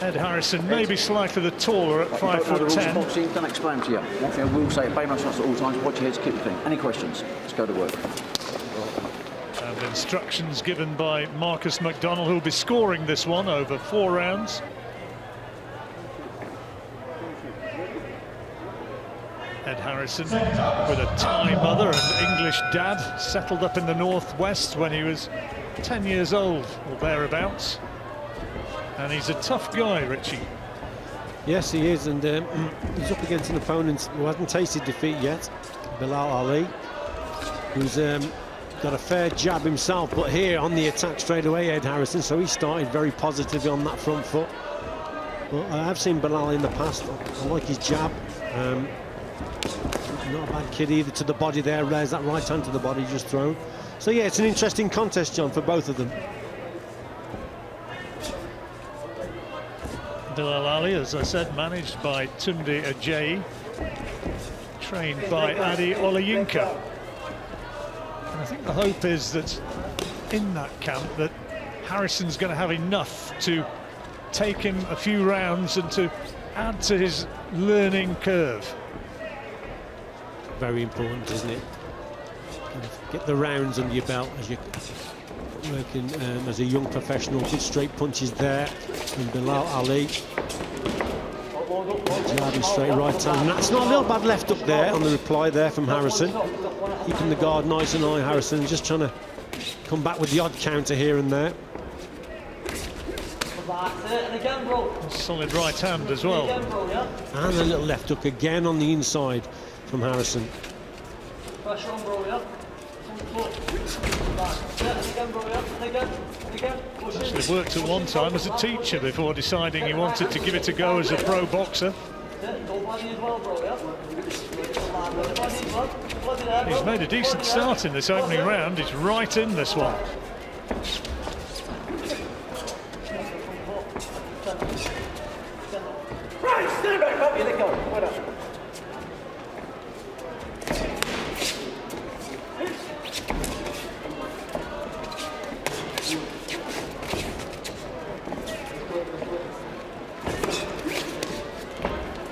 Ed Harrison maybe slightly the taller at 5'10". Boxing, don't explain to you. One thing I will say, obey my shots at all times, watch your heads, keep your thing. Any questions? Let's go to work. And instructions given by Marcus McDonald, who'll be scoring this one over 4 rounds. Ed Harrison, with a Thai mother and English dad, settled up in the Northwest when he was 10 years old or thereabouts. And he's a tough guy, Richie. Yes, he is, and he's up against an opponent who hasn't tasted defeat yet, Bilal Ali, who's got a fair jab himself, but here on the attack straight away, Ed Harrison, so he started very positively on that front foot. But I have seen Bilal in the past. I like his jab. Not a bad kid either to the body there. There's that right hand to the body just thrown. So yeah, it's an interesting contest, John, for both of them. Bilal Ali, as I said, managed by Tunde Ajayi, trained by Adi Olayinka. And I think the hope is that in that camp that Harrison's going to have enough to take him a few rounds and to add to his learning curve. Very important, isn't it? Get the rounds under your belt as you're working as a young professional. Good straight punches there from Bilal Ali. Driving straight right hand. That's not a little bad left up there on the reply there from Harrison. Keeping the guard nice and high, Harrison. Just trying to come back with the odd counter here and there. Solid right hand as well. And a little left hook again on the inside from Harrison. Actually worked at one time as a teacher before deciding he wanted to give it a go as a pro boxer. He's made a decent start in this opening round. He's right in this one. Right, stand back up, you let go. Well done.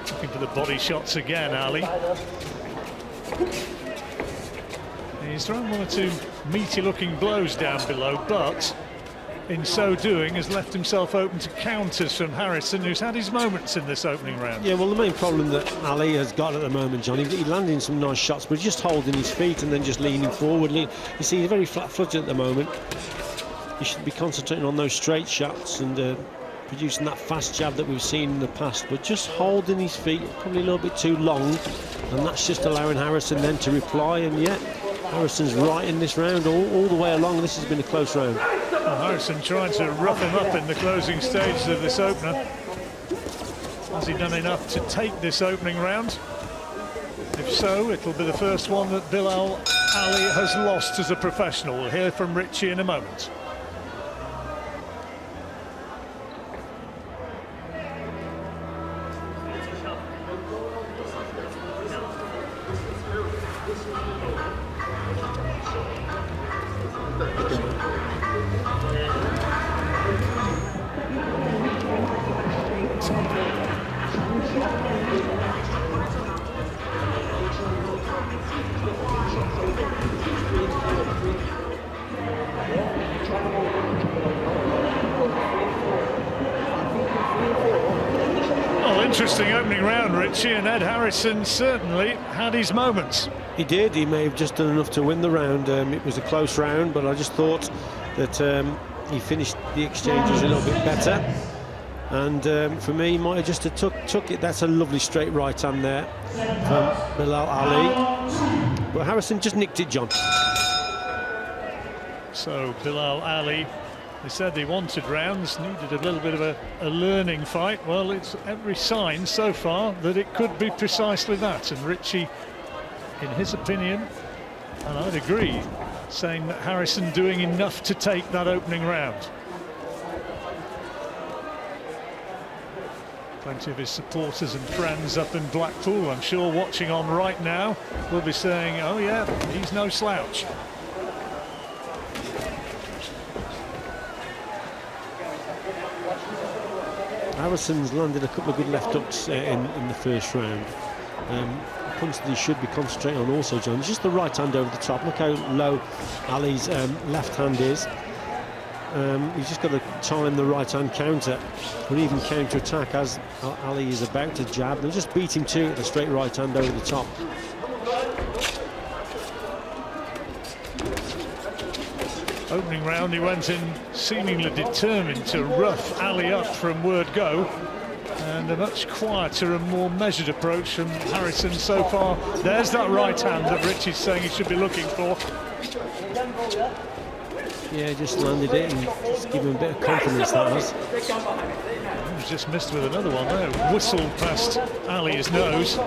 Looking for the body shots again, Ali. He's thrown 1 or 2 meaty-looking blows down below, but in so doing has left himself open to counters from Harrison, who's had his moments in this opening round. Yeah, well, the main problem that Ali has got at the moment, Johnny, he's landing some nice shots, but just holding his feet and then just leaning forward. You see, he's very flat-footed at the moment. He should be concentrating on those straight shots and producing that fast jab that we've seen in the past, but just holding his feet probably a little bit too long, and that's just allowing Harrison then to reply. And yet Harrison's right in this round all the way along. This has been a close round. Well, Harrison trying to rough him up in the closing stages of this opener. Has he done enough to take this opening round? If so, it'll be the first one that Bilal Ali has lost as a professional. We'll hear from Richie in a moment. Interesting opening round, Richie, and Ed Harrison certainly had his moments. He did. He may have just done enough to win the round. It was a close round, but I just thought that he finished the exchanges a little bit better. And for me, he might have just took it. That's a lovely straight right hand there from Bilal Ali. But Harrison just nicked it, John. So Bilal Ali, they said they wanted rounds, needed a little bit of a learning fight. Well, it's every sign so far that it could be precisely that. And Richie, in his opinion, and I'd agree, saying that Harrison doing enough to take that opening round. Plenty of his supporters and friends up in Blackpool, I'm sure, watching on right now, will be saying, oh yeah, he's no slouch. Harrison's landed a couple of good left hooks in the first round. Punch that he should be concentrating on also, John, just the right hand over the top. Look how low Ali's left hand is. He's just got to time the right hand counter, or even counter attack as Ali is about to jab. They'll just beat him to the straight right hand over the top. Opening round, he went in seemingly determined to rough Ali up from word go, and a much quieter and more measured approach from Harrison so far. There's that right hand that Richie's saying he should be looking for. Yeah, just landed it and just give him a bit of confidence, that has. He's just missed with another one there. Whistled past Ali's nose. A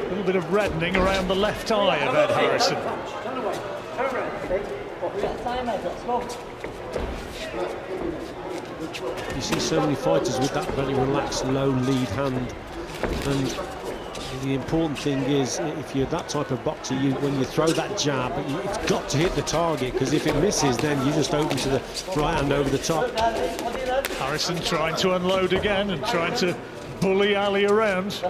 little bit of reddening around the left eye of Ed Harrison. You see so many fighters with that very relaxed, low lead hand, and the important thing is, if you're that type of boxer, when you throw that jab, it's got to hit the target, because if it misses, then you just open to the right hand over the top. Harrison trying to unload again and trying to bully Ali around.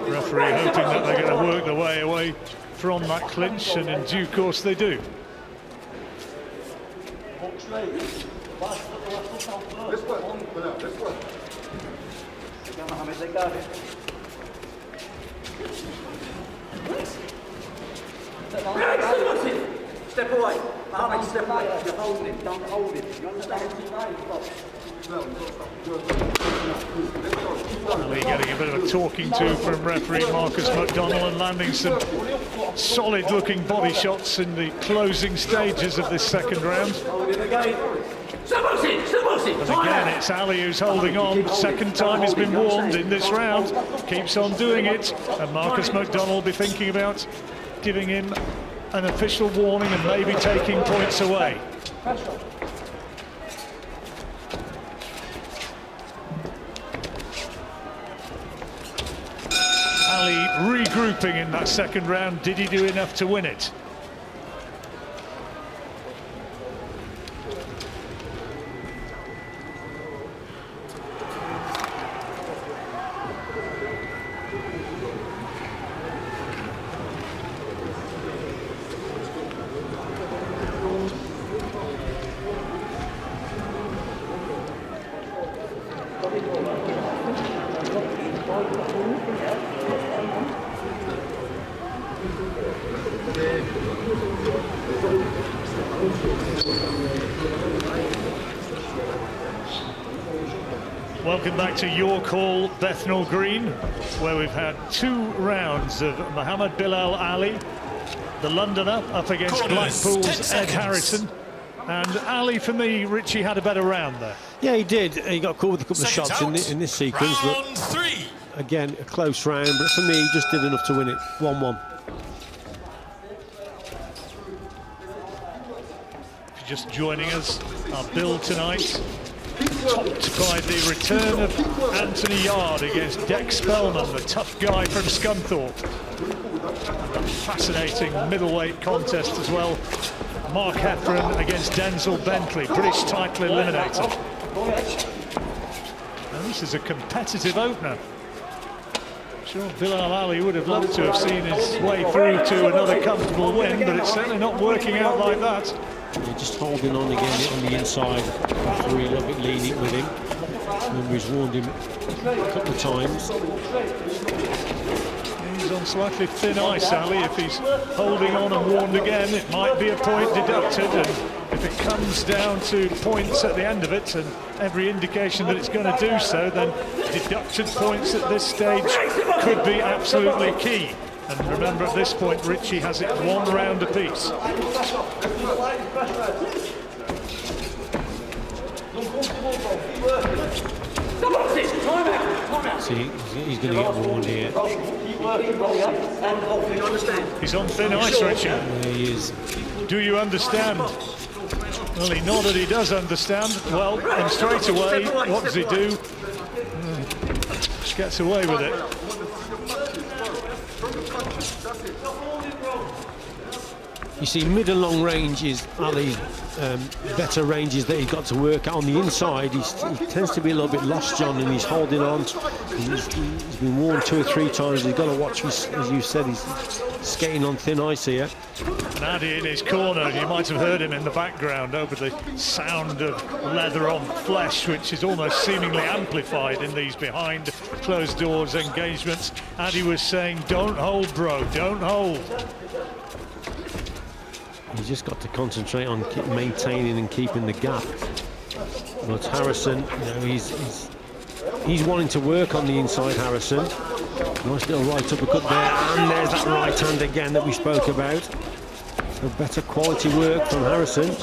Referee hoping that they're going to work their way away from that clinch, and in due course they do. Step away. Mohammed, step away. You're holding it. Don't hold it. You understand? Ali getting a bit of a talking to from referee Marcus McDonnell and landing some solid looking body shots in the closing stages of this second round. But again, it's Ali who's holding on. Second time he's been warned in this round. Keeps on doing it. And Marcus McDonnell will be thinking about giving him an official warning and maybe taking points away. Ali regrouping in that second round. Did he do enough to win it? Welcome back to Your Call, Bethnal Green, where we've had 2 rounds of Mohammed Bilal Ali, the Londoner, up against Blackpool's Ed Harrison. And Ali, for me, Richie had a better round there. Yeah, he did. He got caught with a couple of shots in this sequence. Round 3. Again, a close round, but for me, he just did enough to win it. 1-1. If you're just joining us, our bill tonight, topped by the return of Anthony Yard against Dex Spellman, the tough guy from Scunthorpe. A fascinating middleweight contest as well. Mark Heffron against Denzel Bentley, British title eliminator. And this is a competitive opener. Sure, Bilal Ali would have loved to have seen his way through to another comfortable win, but it's certainly not working out like that. Yeah, just holding on again on the inside. Referee a little bit lenient with him. Remember, he's warned him a couple of times. He's on slightly thin ice, Ali. If he's holding on and warned again, it might be a point deducted. And if it comes down to points at the end of it, and every indication that it's going to do so, then deducted points at this stage could be absolutely key. And remember, at this point, Richie has it 1 round apiece. See, he's going to get warned here. He's on thin ice, Richie. There he is. Do you understand? Well, he nodded he does understand. Well, and straight away, what does he do? Gets away with it. You see, mid and long range is Ali's better ranges that he's got to work at. On the inside, he tends to be a little bit lost, John, and he's holding on. He's been warned 2 or 3 times. He's got to watch, as you said, he's skating on thin ice here. And Addy in his corner, you might have heard him in the background over the sound of leather on flesh, which is almost seemingly amplified in these behind closed doors engagements. Addy was saying, don't hold, bro, don't hold. He's just got to concentrate on maintaining and keeping the gap. But Harrison, you know, he's wanting to work on the inside, Harrison. Nice little right uppercut there, and there's that right hand again that we spoke about. So better quality work from Harrison.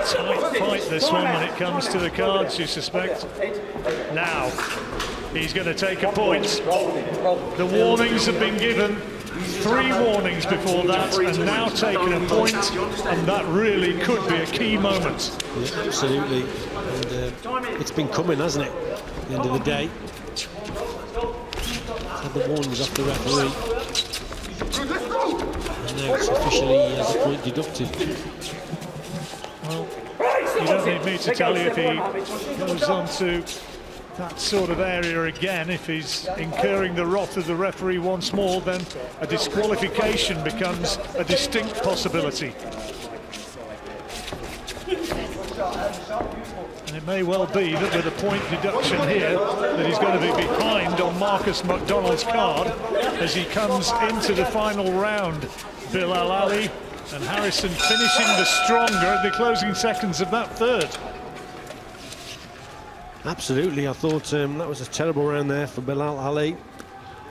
Tight fight this one when it comes to the cards, you suspect. Now, he's going to take a point. The warnings have been given. 3 warnings before that, and now taking a point, and that really could be a key moment. Yeah, absolutely. And it's been coming, hasn't it? At the end of the day. Had the warnings off the referee. And now it's officially a point deducted. Well, you don't need me to tell you if he goes on to that sort of area again, if he's incurring the wrath of the referee once more, then a disqualification becomes a distinct possibility. And it may well be that with a point deduction here, that he's going to be behind on Marcus McDonald's card as he comes into the final round. Bilal Ali and Harrison finishing the stronger at the closing seconds of that third. Absolutely, I thought that was a terrible round there for Bilal Ali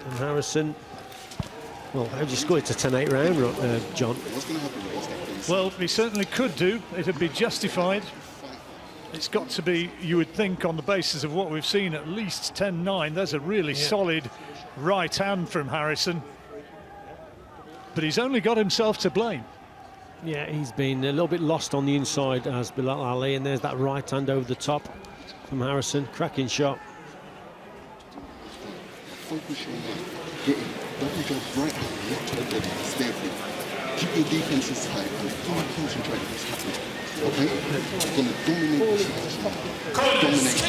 and Harrison. Well, how do you score? It's a 10-8 round, John. Well, he certainly could do. It'd be justified. It's got to be, you would think, on the basis of what we've seen, at least 10-9. There's a really solid right hand from Harrison. But he's only got himself to blame. Yeah, he's been a little bit lost on the inside as Bilal Ali, and there's that right hand over the top from Harrison. Cracking shot. Focus your mind. Get in. Don't use your right hand. Not to the body. Stay free. Keep your defenses tight and fully concentrate on what's happening. Okay? You're going to dominate this match. Dominate.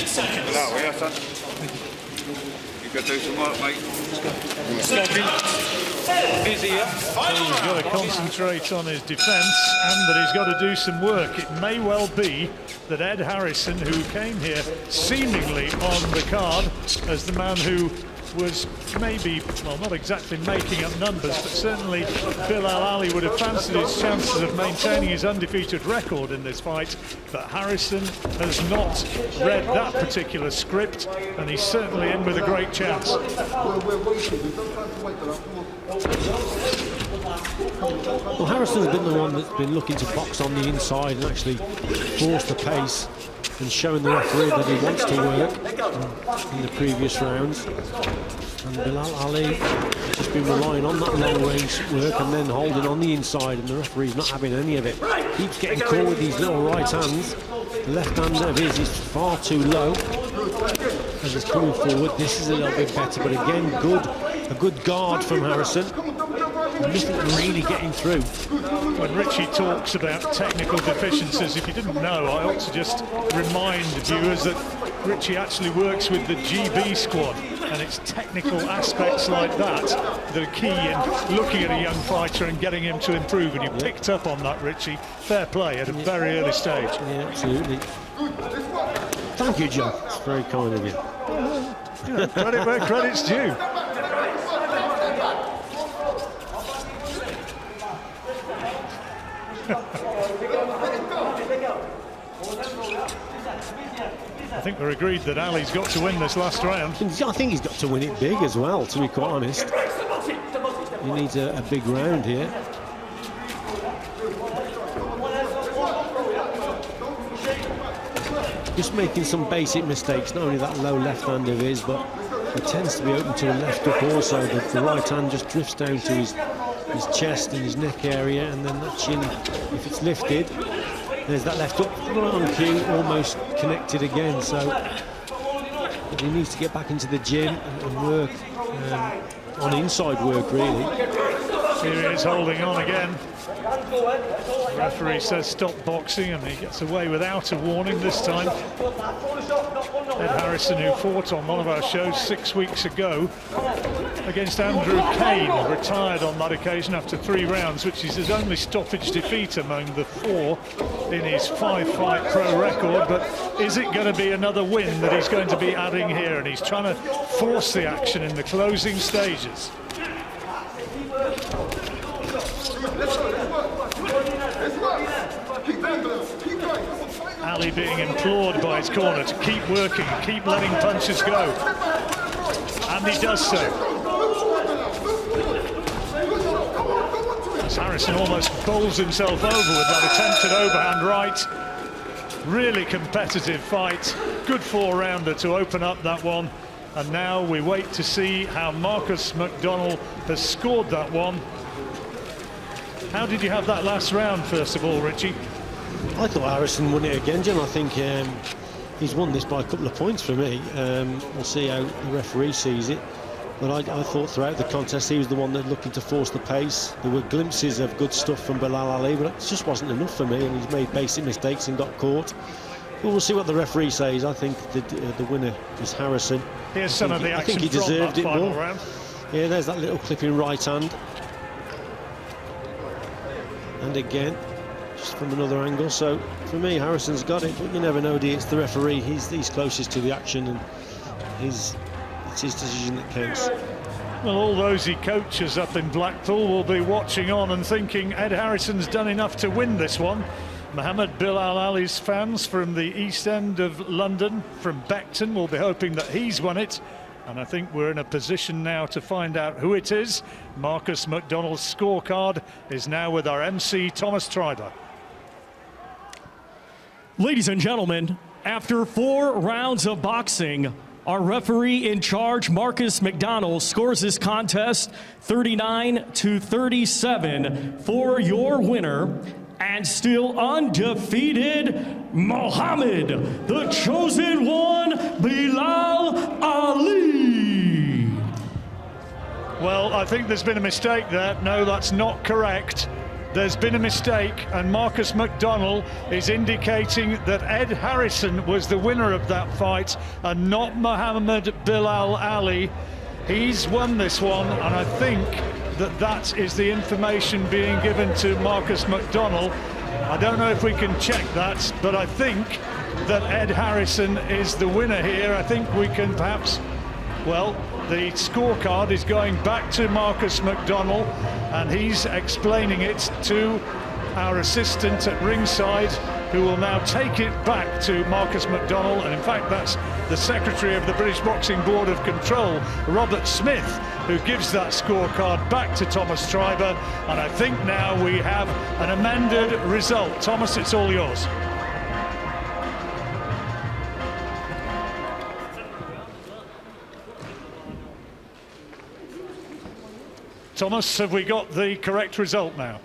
Hello, yeah, son. You could do some work, mate. Busy, so he's got to concentrate on his defence, and that he's got to do some work. It may well be that Ed Harrison, who came here seemingly on the card as the man who was maybe, well, not exactly making up numbers, but certainly Bilal Ali would have fancied his chances of maintaining his undefeated record in this fight. But Harrison has not read that particular script, and he's certainly in with a great chance. Well, Harrison's been the one that's been looking to box on the inside and actually force the pace, and showing the referee that he wants to work in the previous rounds. And Bilal Ali has just been relying on that long range work and then holding on the inside, and the referee's not having any of it. Keeps getting caught with these little right hands. The left hand of his is far too low as he's coming forward. This is a little bit better, but again, a good guard from Harrison. Nothing really getting through. When Richie talks about technical deficiencies, if you didn't know, I ought to just remind viewers that Richie actually works with the GB squad, and it's technical aspects like that that are key in looking at a young fighter and getting him to improve. And you picked up on that, Richie. Fair play at a very early stage. Yeah, absolutely. Thank you, John. It's very kind of you. Credit where credit's due. I think we're agreed that Ali's got to win this last round. I think he's got to win it big as well, to be quite honest. He needs a big round here. Just making some basic mistakes, not only that low left hand of his, but he tends to be open to a left hook also. The right hand just drifts down to his chest and his neck area, and then that chin, if it's lifted, there's that left hook right on cue, almost connected again. So but he needs to get back into the gym and work on inside work, really. Here he is holding on again. The referee says stop boxing, and he gets away without a warning this time. Ed Harrison, who fought on one of our shows 6 weeks ago against Andrew Kane, retired on that occasion after 3 rounds, which is his only stoppage defeat among the 4 in his 5-fight pro record. But is it going to be another win that he's going to be adding here? And he's trying to force the action in the closing stages. Ali being implored by his corner to keep working, keep letting punches go. And he does so. As Harrison almost bowls himself over with that attempted overhand right. Really competitive fight. Good 4-rounder to open up that one. And now we wait to see how Marcus McDonnell has scored that one. How did you have that last round, first of all, Richie? I thought Harrison won it again, Jim. I think he's won this by a couple of points for me. We'll see how the referee sees it. But I thought throughout the contest he was the one that looking to force the pace. There were glimpses of good stuff from Bilal Ali, but it just wasn't enough for me, and he's made basic mistakes and got caught. But we'll see what the referee says. I think the winner is Harrison. Here's some of the action. I think he deserved it more. Round. Yeah, there's that little clipping right hand. And again, just from another angle. So for me, Harrison's got it, but you never know, it's the referee. He's closest to the action, and it's his decision that counts. Well, all those he coaches up in Blackpool will be watching on and thinking Ed Harrison's done enough to win this one. Mohammed Bilal Ali's fans from the East End of London, from Beckton, will be hoping that he's won it. And I think we're in a position now to find out who it is. Marcus McDonnell's scorecard is now with our MC, Thomas Treiber. Ladies and gentlemen, after 4 rounds of boxing, our referee in charge, Marcus McDonnell, scores this contest 39-37 for your winner, and still undefeated, Mohammed, the chosen one, Bilal Ali. Well, I think there's been a mistake there. No, that's not correct. There's been a mistake, and Marcus McDonnell is indicating that Ed Harrison was the winner of that fight and not Mohammed Bilal Ali. He's won this one, and I think that is the information being given to Marcus McDonnell. I don't know if we can check that, but I think that Ed Harrison is the winner here. I think we can perhaps, well, the scorecard is going back to Marcus McDonnell, and he's explaining it to our assistant at ringside, who will now take it back to Marcus McDonnell. And in fact, that's the secretary of the British Boxing Board of Control, Robert Smith, who gives that scorecard back to Thomas Treiber. And I think now we have an amended result. Thomas, it's all yours. Thomas, have we got the correct result now?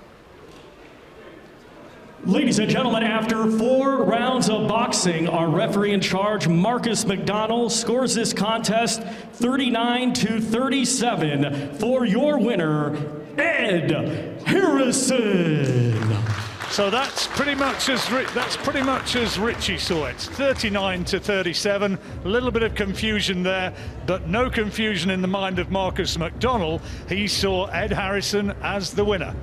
Ladies and gentlemen, after 4 rounds of boxing, our referee in charge, Marcus McDonnell, scores this contest 39-37 for your winner, Ed Harrison. So that's pretty much as Richie saw it. 39-37. A little bit of confusion there, but no confusion in the mind of Marcus McDonnell. He saw Ed Harrison as the winner.